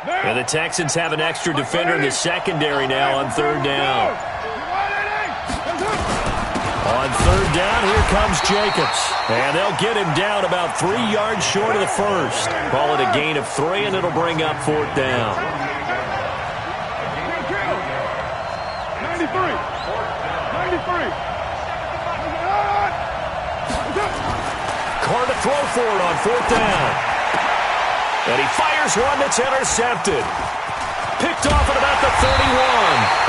And the Texans have an extra defender in the secondary now on third down. On third down, here comes Jacobs. And they'll get him down about 3 yards short of the first. Call it a gain of 3, and it'll bring up fourth down. 93. Carr to throw for it on fourth down. And he fires one that's intercepted. Picked off at about the 31.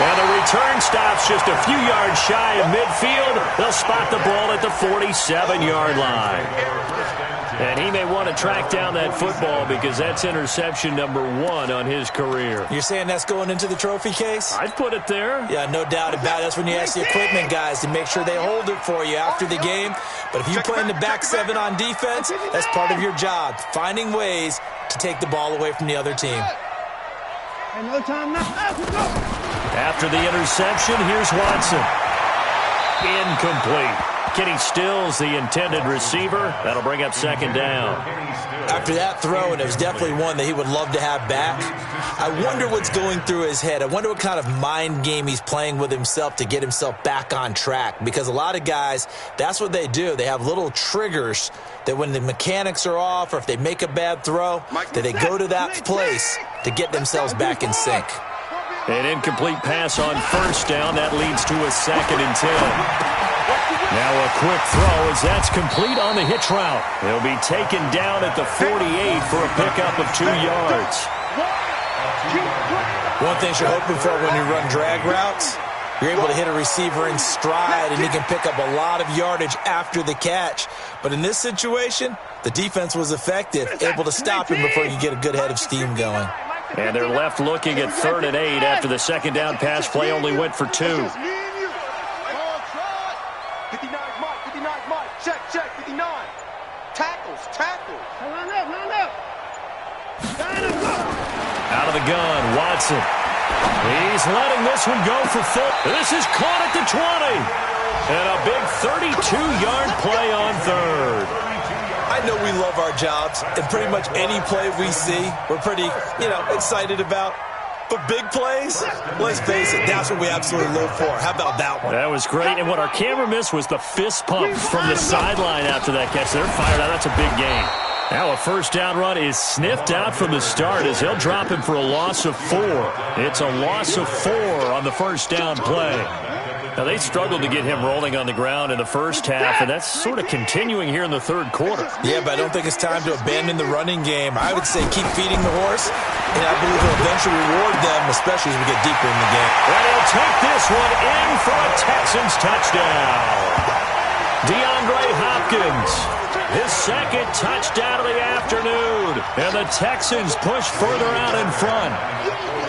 And the return stops just a few yards shy of midfield. They'll spot the ball at the 47-yard line. And he may want to track down that football because that's interception number 1 on his career. You're saying that's going into the trophy case? I'd put it there. Yeah, no doubt about it. That's when you ask the equipment guys to make sure they hold it for you after the game. But if you play in the back 7 on defense, that's part of your job, finding ways to take the ball away from the other team. After the interception, here's Watson. Incomplete. Kenny Stills, the intended receiver. That'll bring up second down. After that throw, and it was definitely one that he would love to have back, I wonder what's going through his head. I wonder what kind of mind game he's playing with himself to get himself back on track. Because a lot of guys, that's what they do. They have little triggers that when the mechanics are off or if they make a bad throw, that they go to that place to get themselves back in sync. An incomplete pass on first down. That leads to a 2nd and 10. Now a quick throw as that's complete on the hitch route. He'll be taken down at the 48 for a pickup of 2 yards. One thing you're hoping for when you run drag routes, you're able to hit a receiver in stride and he can pick up a lot of yardage after the catch. But in this situation, the defense was effective, able to stop him before you get a good head of steam going. And they're left looking at 3rd and 8 after the second down pass play only went for 2. Check, 59. Tackles. Out of the gun, Watson. He's letting this one go for full. This is caught at the 20. And a big 32-yard play on third. I know we love our jobs, and pretty much any play we see, we're pretty, excited about. But big plays, let's face it, that's what we absolutely live for. How about that one? That was great, and what our camera missed was the fist pump from the sideline after that catch. They're fired out. That's a big game. Now a first down run is sniffed out from the start as he'll drop him for a loss of 4. It's a loss of 4 on the first down play. Now, they struggled to get him rolling on the ground in the first half, and that's sort of continuing here in the third quarter. Yeah, but I don't think it's time to abandon the running game. I would say keep feeding the horse, and I believe he'll eventually reward them, especially as we get deeper in the game. And he'll take this one in for a Texans touchdown. DeAndre Hopkins, his 2nd touchdown of the afternoon, and the Texans push further out in front.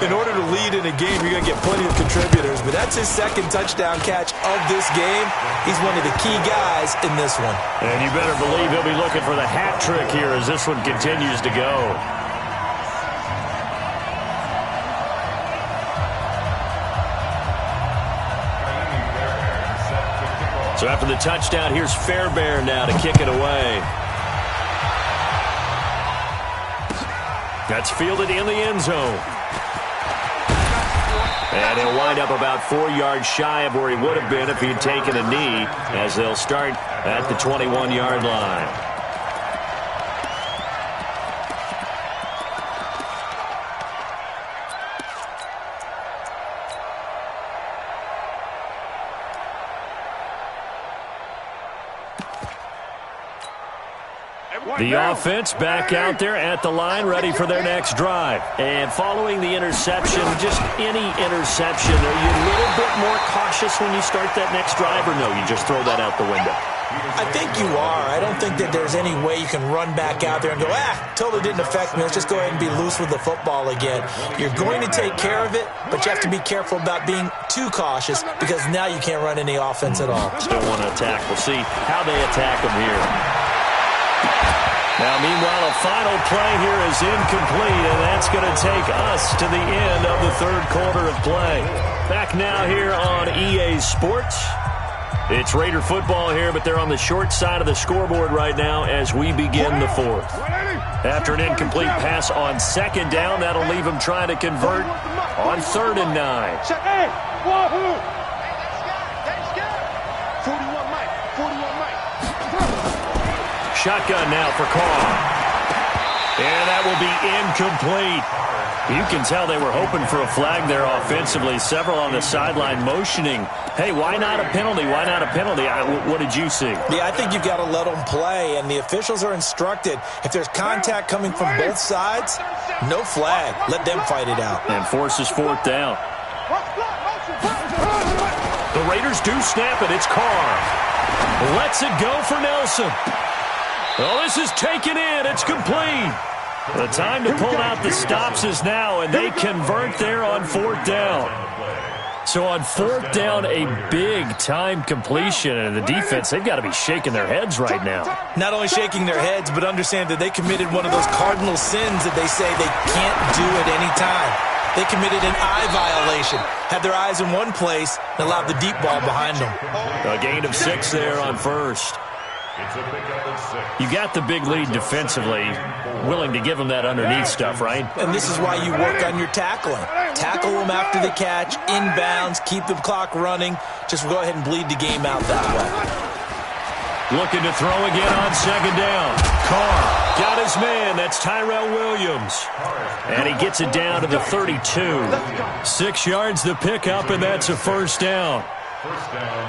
In order to lead in a game, you're going to get plenty of contributors, but that's his 2nd touchdown catch of this game. He's one of the key guys in this one. And you better believe he'll be looking for the hat trick here as this one continues to go. So after the touchdown, here's Fairbairn now to kick it away. That's fielded in the end zone. And he'll wind up about 4 yards shy of where he would have been if he'd taken a knee, as they'll start at the 21-yard line. The offense back out there at the line, ready for their next drive. And following the interception, just any interception, are you a little bit more cautious when you start that next drive, or no, you just throw that out the window? I think you are. I don't think that there's any way you can run back out there and go, totally didn't affect me. Let's just go ahead and be loose with the football again. You're going to take care of it, but you have to be careful about being too cautious because now you can't run any offense at all. Still want to attack. We'll see how they attack them here. Now, meanwhile, a final play here is incomplete, and that's going to take us to the end of the third quarter of play. Back now here on EA Sports. It's Raider football here, but they're on the short side of the scoreboard right now as we begin the fourth. After an incomplete pass on second down, that'll leave them trying to convert on 3rd and 9. Hey, wahoo! 41 Mike. 41 Mike. Shotgun now for Carr. And that will be incomplete. You can tell they were hoping for a flag there offensively. Several on the sideline motioning, hey, why not a penalty? Why not a penalty? What did you see? Yeah, I think you've got to let them play, and the officials are instructed. If there's contact coming from both sides, no flag. Let them fight it out. And forces 4th down. The Raiders do snap it. It's Carr. Lets it go for Nelson. Oh, this is taken in. It's complete. The time to pull out the stops is now, and they convert there on 4th down. So on 4th down, a big-time completion, and the defense, they've got to be shaking their heads right now. Not only shaking their heads, but understand that they committed one of those cardinal sins that they say they can't do at any time. They committed an eye violation, had their eyes in one place, and allowed the deep ball behind them. A gain of 6 there on 1st. You got the big lead defensively, willing to give them that underneath stuff, right? And this is why you work on your tackling. Tackle them after the catch, inbounds, keep the clock running. Just go ahead and bleed the game out that way. Looking to throw again on 2nd down. Carr got his man. That's Tyrell Williams. And he gets it down to the 32. 6 yards the pickup, and that's a 1st down.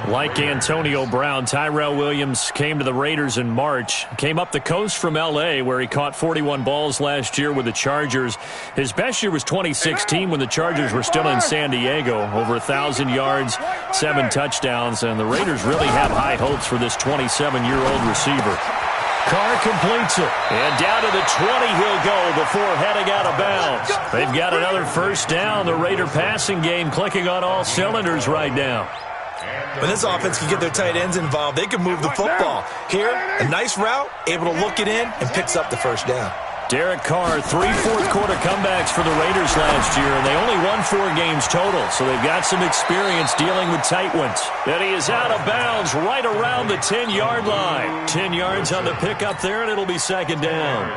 Like Antonio Brown, Tyrell Williams came to the Raiders in March. Came up the coast from L.A., where he caught 41 balls last year with the Chargers. His best year was 2016 when the Chargers were still in San Diego. Over 1,000 yards, 7 touchdowns, and the Raiders really have high hopes for this 27-year-old receiver. Carr completes it, and down to the 20 he'll go before heading out of bounds. They've got another 1st down. The Raider passing game clicking on all cylinders right now. When this offense can get their tight ends involved, they can move the football. Here, a nice route, able to look it in, and picks up the 1st down. Derek Carr, 3 fourth-quarter comebacks for the Raiders last year, and they only won 4 games total, so they've got some experience dealing with tight ones. And he is out of bounds right around the 10-yard line. 10 yards on the pickup there, and it'll be 2nd down.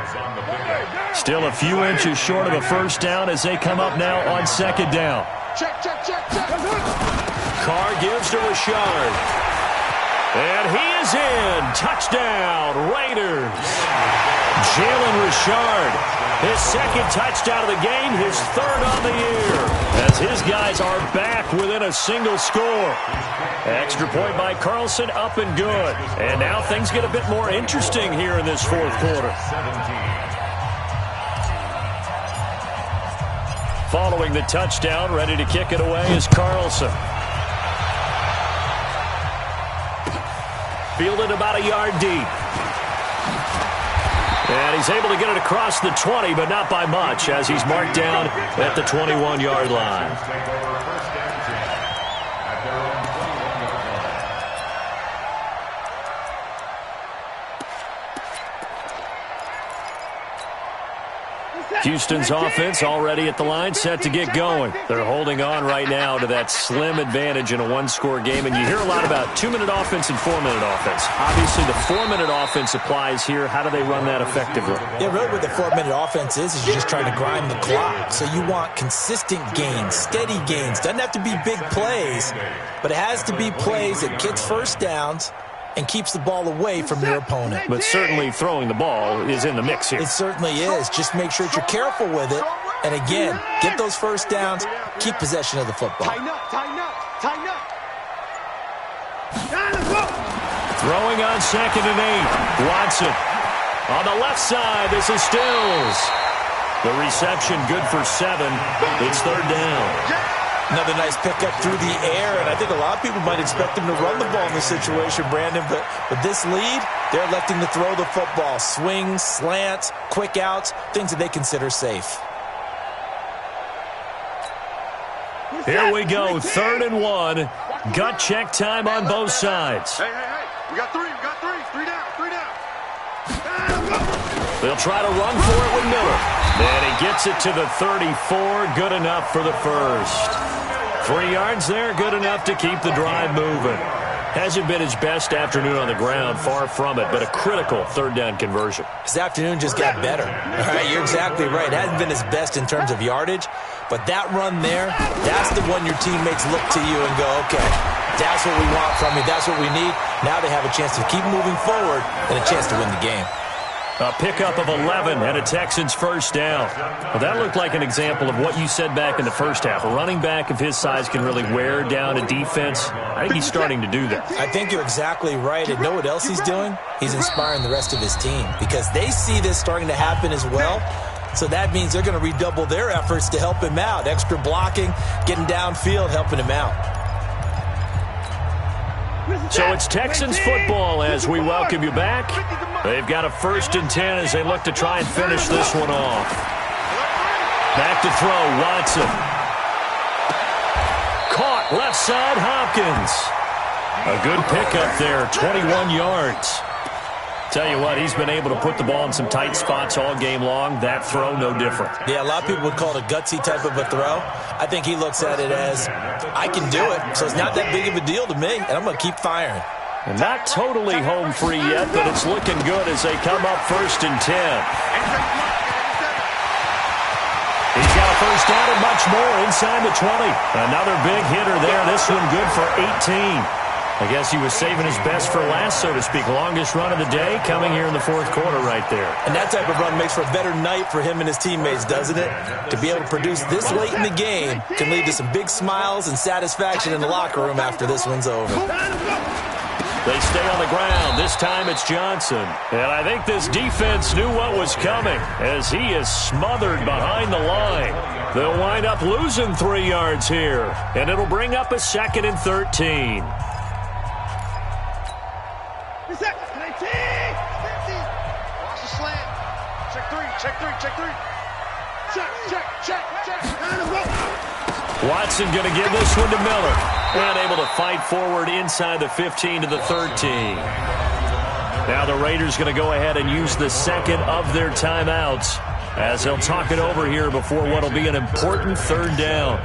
Still a few inches short of a 1st down as they come up now on 2nd down. Check. Carr gives to Richard. And he is in. Touchdown, Raiders. Jalen Richard, his 2nd touchdown of the game, his 3rd on the year, as his guys are back within a single score. Extra point by Carlson, up and good. And now things get a bit more interesting here in this 4th quarter. Following the touchdown, ready to kick it away is Carlson. Fielded about a yard deep. And he's able to get it across the 20, but not by much, as he's marked down at the 21-yard line. Houston's offense already at the line, set to get going. They're holding on right now to that slim advantage in a 1-score game, and you hear a lot about 2-minute offense and 4-minute offense. Obviously, the 4-minute offense applies here. How do they run that effectively? Yeah, really what the 4-minute offense is you're just trying to grind the clock. So you want consistent gains, steady gains. Doesn't have to be big plays, but it has to be plays that gets 1st downs and keeps the ball away from your opponent. But certainly throwing the ball is in the mix here. It certainly is. Just make sure that you're careful with it. And again, get those 1st downs, keep possession of the football. Tighten up. Throwing on 2nd and 8. Watson. On the left side, this is Stills. The reception good for 7. It's 3rd down. Another nice pickup through the air, and I think a lot of people might expect him to run the ball in this situation, Brandon, but with this lead, they're electing to throw the football. Swings, slants, quick outs, things that they consider safe. Here we go, 3rd and 1. Gut check time on both sides. Hey. We got 3. 3 down. They'll try to run for it with Miller. And he gets it to the 34, good enough for the 1st. 3 yards there, good enough to keep the drive moving. Hasn't been his best afternoon on the ground, far from it, but a critical third down conversion. His afternoon just got better. All right, you're exactly right. It hasn't been his best in terms of yardage, but that run there, that's the one your teammates look to you and go, okay, that's what we want from you. That's what we need. Now they have a chance to keep moving forward and a chance to win the game. A pickup of 11 and a Texans first down. Well, that looked like an example of what you said back in the first half. A running back of his size can really wear down a defense. I think he's starting to do that. I think you're exactly right. And know what else he's doing? He's inspiring the rest of his team because they see this starting to happen as well. So that means they're going to redouble their efforts to help him out. Extra blocking, getting downfield, helping him out. So it's Texans football as we welcome you back. They've got a 1st and 10 as they look to try and finish this one off. Back to throw, Watson. Caught left side, Hopkins. A good pickup there, 21 yards. Tell you what, he's been able to put the ball in some tight spots all game long. That throw, no different. Yeah, a lot of people would call it a gutsy type of a throw. I think he looks at it as, I can do it, so it's not that big of a deal to me, and I'm going to keep firing. And not totally home free yet, but it's looking good as they come up 1st and 10. He's got a first down and much more inside the 20. Another big hitter there. This one good for 18. I guess he was saving his best for last, so to speak. Longest run of the day coming here in the 4th quarter right there. And that type of run makes for a better night for him and his teammates, doesn't it? To be able to produce this late in the game can lead to some big smiles and satisfaction in the locker room after this one's over. They stay on the ground. This time it's Johnson. And I think this defense knew what was coming as he is smothered behind the line. They'll wind up losing 3 yards here. And it'll bring up a 2nd and 13. Watch the slant. Check three. Check. Watson going to give this one to Miller. Unable to fight forward inside the 15 to the 13. Now the Raiders going to go ahead and use the 2nd of their timeouts as they'll talk it over here before what will be an important 3rd down.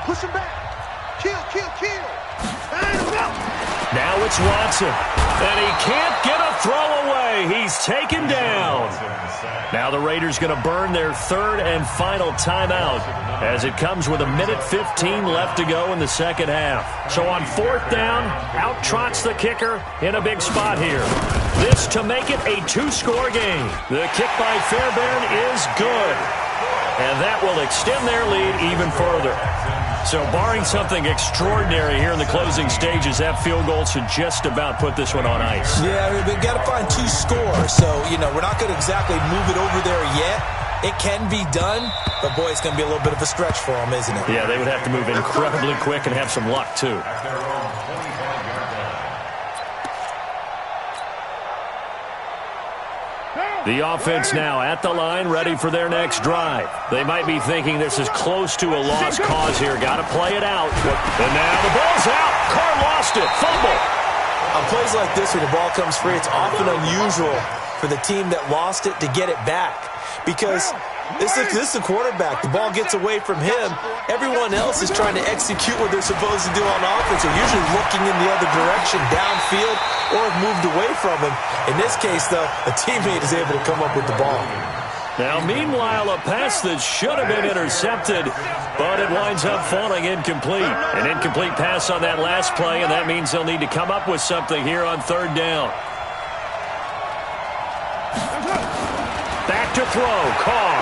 Push him back. Kill. Now it's Watson. And he can't get a throw away. He's taken down. Now the Raiders going to burn their 3rd and final timeout as it comes with 1:15 left to go in the 2nd half. So on 4th down, out trots the kicker in a big spot here. This to make it a 2-score game. The kick by Fairbairn is good. And that will extend their lead even further. So barring something extraordinary here in the closing stages, that field goal should just about put this one on ice. Yeah, we've got to find 2 scores. So, we're not going to exactly move it over there yet. It can be done, but, boy, it's going to be a little bit of a stretch for them, isn't it? Yeah, they would have to move incredibly quick and have some luck, too. The offense now at the line, ready for their next drive. They might be thinking this is close to a lost cause here. Got to play it out. And now the ball's out. Carr lost it. Fumble. On plays like this where the ball comes free, it's often unusual for the team that lost it to get it back. Because this is the quarterback. The ball gets away from him. Everyone else is trying to execute what they're supposed to do on offense. They're usually looking in the other direction, downfield, or have moved away from him. In this case, though, a teammate is able to come up with the ball. Now, meanwhile, a pass that should have been intercepted, but it winds up falling incomplete. An incomplete pass on that last play, and that means they'll need to come up with something here on 3rd down. Back to throw, Carr.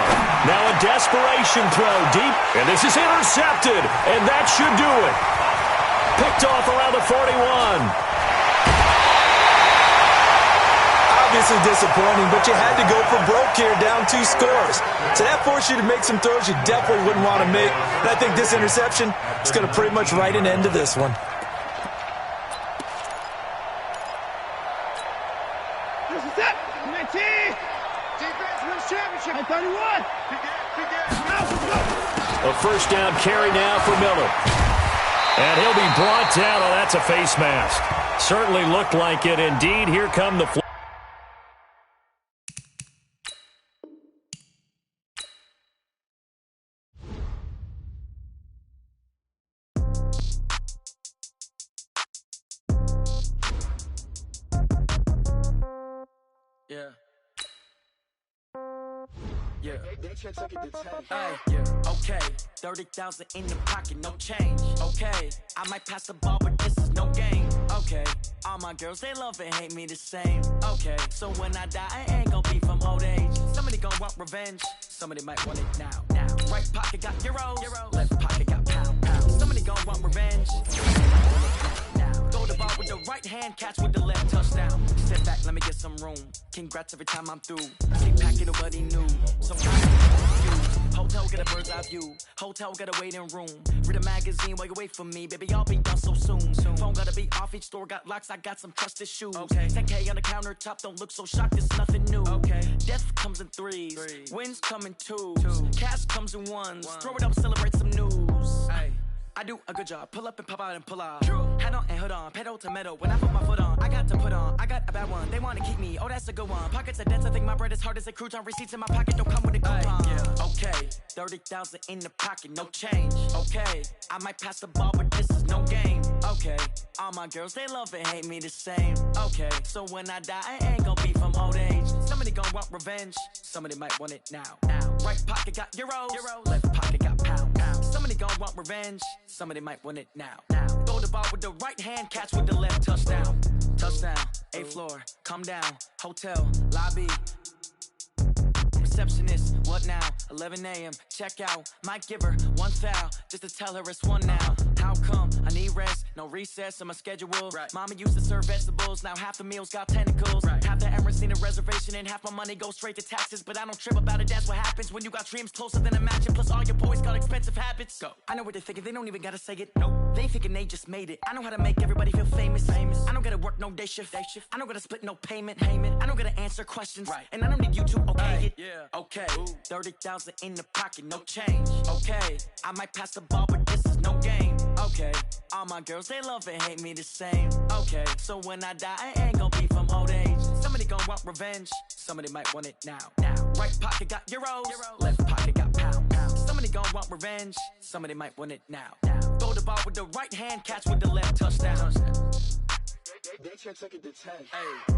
Now a desperation throw deep, and this is intercepted, and that should do it. Picked off around the 41. Obviously disappointing, but you had to go for broke here, down 2 scores. So that forced you to make some throws you definitely wouldn't want to make. And I think this interception is going to pretty much write an end to this one. This is it. 19. Defense wins championship. I thought he won. A first down carry now for Miller. And he'll be brought down. Oh, that's a face mask. Certainly looked like it. Indeed, here come the Yeah. Yeah. Hey, yeah. Okay. 30,000 in the pocket, no change. Okay. I might pass the ball, but this is no game. Okay. All my girls, they love and hate me the same. Okay. So when I die, I ain't gonna be from old age. Somebody gonna want revenge. Somebody might want it now. Right pocket got euros. Left pocket got pound. Somebody gonna want revenge. Throw the ball with the right hand, catch with the left, touchdown. Step back, let me get some room. Congrats every time I'm through. Take pack, nobody knew. So I'm confused. Hotel get a bird's eye view. Hotel got a waiting room. Read a magazine while you wait for me. Baby, I'll be done so soon. Phone gotta be off, each store got locks. I got some trusted shoes. Okay. 10K on the countertop, don't look so shocked, it's nothing new. Okay. Death comes in threes. Wins come in twos. Cash comes in ones. Throw it up, celebrate some news. Ay. I do a good job, pull up and pop out and pull out. Head on and hood on, pedal to metal. When I put my foot on, I got to put on. I got a bad one, they wanna keep me. Oh, that's a good one. Pockets are dense, I think my bread is hard as a crouton. Receipts in my pocket don't come with a coupon. Yeah. Okay, 30,000 in the pocket, no change. Okay, I might pass the ball, but this is no game. Okay, all my girls, they love and hate me the same. Okay, so when I die, I ain't gonna be from old age. Somebody gonna want revenge. Somebody might want it now. Right pocket got euros. Left pocket got pound. Somebody gonna want revenge. Somebody might want it now. Throw the ball with the right hand, catch with the left, touchdown. Touchdown, 8th floor, come down, hotel, lobby. Receptionist, what now? 11 a.m., check out. Might give her one foul, just to tell her it's one now. How come? I need rest, no recess in my schedule. Right. Mama used to serve vegetables, now half the meals got tentacles. Right. Half the Emirates need a reservation and half my money goes straight to taxes. But I don't trip about it, that's what happens when you got dreams closer than a mansion. Plus all your boys got expensive habits. Go. I know what they're thinking, they don't even gotta say it. Nope. They thinking they just made it. I know how to make everybody feel famous. I don't gotta work no day shift. I don't gotta split no payment. I don't gotta answer questions. Right. And I don't need you to okay it. Yeah. Okay, 30,000 in the pocket, no change. Okay, I might pass the ball, but this is no game. Okay, all my girls, they love and hate me the same. Okay, so when I die, I ain't gonna be from old age. Somebody gonna want revenge. Somebody might want it now. Right pocket got euros. Left pocket got pound. Somebody gonna want revenge. Somebody might want it now. Throw the ball with the right hand, catch with the left, touchdown. They took it to 10. Hey.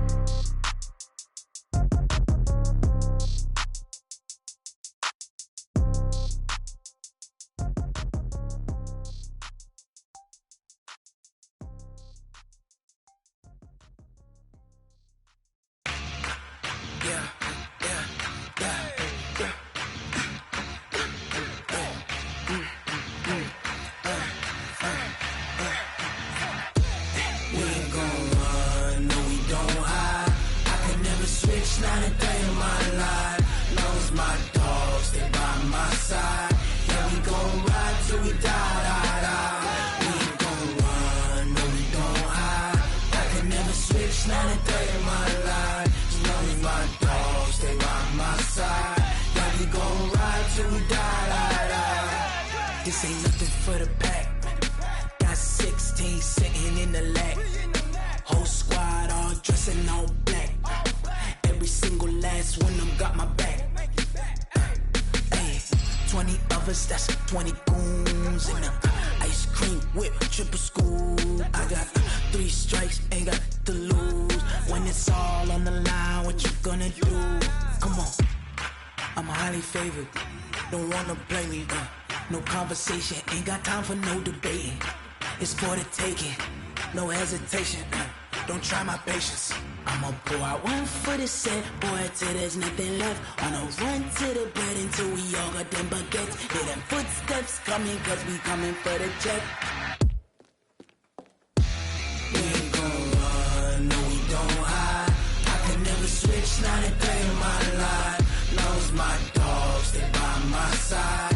Not a day in my life. Knows my dogs, stay by my side. Yeah, we gon' ride till we die. We ain't gon' run, no, we don't hide. I can never switch, not a day in my life. Knows my dogs, stay by my side. Yeah, we gon' ride till we die. This ain't nothing for the pack. Got 16 sitting in the lap. Whole squad all dressing all black. Every single last one of them got my back. Ay, 20 of us, that's 20 goons. And ice cream whip, triple scoop. I got 3 strikes, ain't got to lose. When it's all on the line, what you gonna do? Come on, I'm highly favored. Don't wanna play me, no conversation. Ain't got time for no debating. It's for the taking, no hesitation. Don't try my patience. I'ma pour out one for the set, boy, till there's nothing left. On a run to the bread until we all got them baguettes. Hear them footsteps coming, cause we coming for the check. We ain't gon' run, no, we don't hide. I can never switch, not a day in my life. Knows my dogs, stay by my side.